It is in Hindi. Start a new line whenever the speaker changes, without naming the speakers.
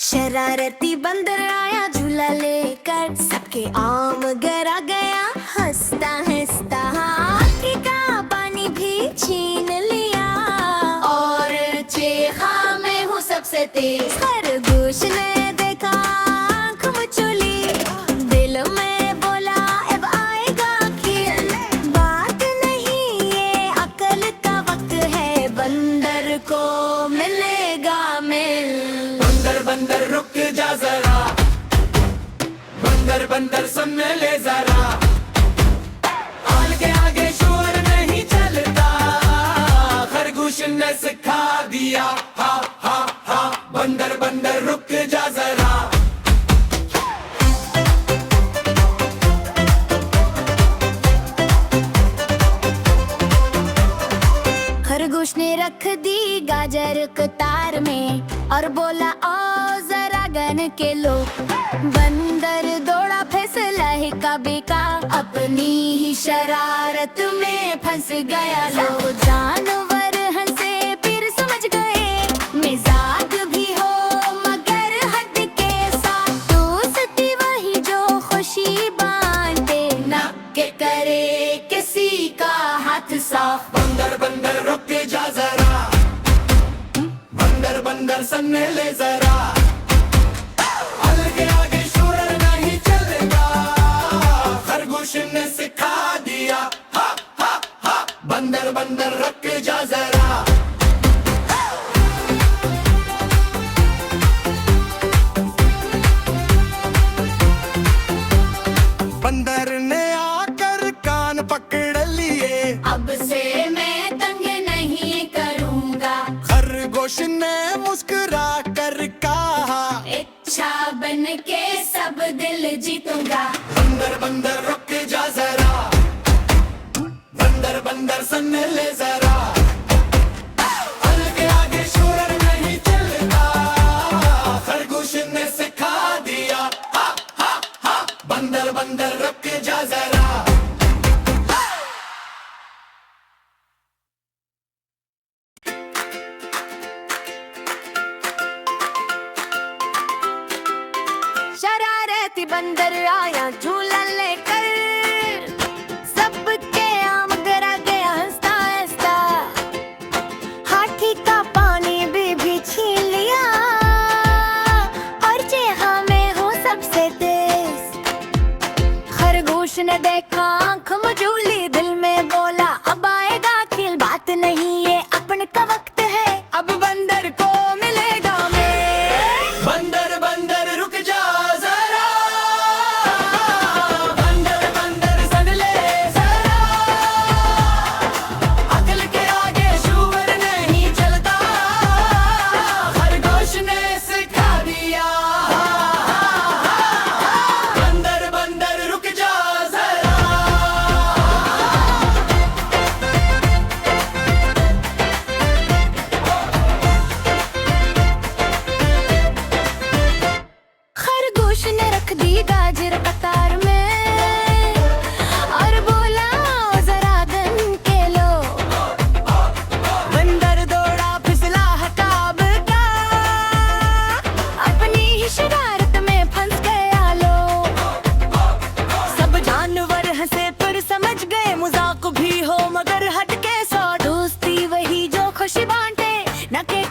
शरारती बंदर आया झूला लेकर, सबके आम गिरा गया हंसता हंसता। आँखी का पानी भी छीन लिया और चेखा मैं हूँ सबसे तेज। खरगोश ने देखा आँख मचोली, दिल में बोला अब आएगा खेल। बात नहीं ये अकल का वक्त है, बंदर को मिलेगा मिल।
बंदर बंदर रुक जा जरा, बंदर बंदर सुन ले जरा। आल के आगे शोर नहीं चलता, खरगोश ने सिखा दिया हा हा हा। बंदर बंदर रुक जा जरा।
खरगोश ने रख दी गाजर कतार में और बोला आओ जरा गन के लो। बंदर दौड़ा फिसला ही कभी का, अपनी ही शरारत में फंस गया। लो जानवर हंसे फिर समझ गए, मिजाज भी हो मगर हद के साथ। दोस्ती वही जो खुशी बांटे, न के करे किसी का हाथ साफ।
बंदर बंदर रुक जा जरा, बंदर बंदर सुन ले जरा। आल के आगे शोर नहीं चलता, खरगोश ने सिखा दिया हा हा हा। बंदर बंदर रुक जा जरा। बंदर ने आकर कान पकड़ लिए,
अब से मैं तंग नहीं करूँगा।
खरगोश ने मुस्कुरा कर कहा,
इच्छा बन के सब दिल जीतूंगा।
बंदर बंदर रुक जा जरा, बंदर बंदर सुन ले जरा। आल के आगे शोर नहीं चलता, खरगोश ने सिखा दिया हा हा हा। बंदर बंदर रुक जा जरा।
शरारती बंदर आया झूला लेकर, सबके आम गिरा गया हंसता हंसता। हाथी का पानी भी छीन लिया और चेहा में हूँ सबसे तेज। खरगोश ने देखा आँख मचोली, दिल में बोला अब आएगा खेल। बात नहीं ये अपन का वक्त है, अब बंदर को मिलेगा मेल।
बंदर बंदर रुक जा जरा, बंदर बंदर सुन ले जरा। अकल के आगे शूर नहीं चलता, खरगोश ने सिखा दिया। बंदर बंदर रुक जा जरा।
खरगोश ने रख दी गाजर कतार में और बोला आओ जरा गन के लो। बंदर दौड़ा फिसला हकाब का, अपनी ही शरारत में फंस गया। लो सब जानवर हंसे फिर समझ गए, मजाक भी हो मगर हट के सौ। दोस्ती वही जो खुशी बांटे, न के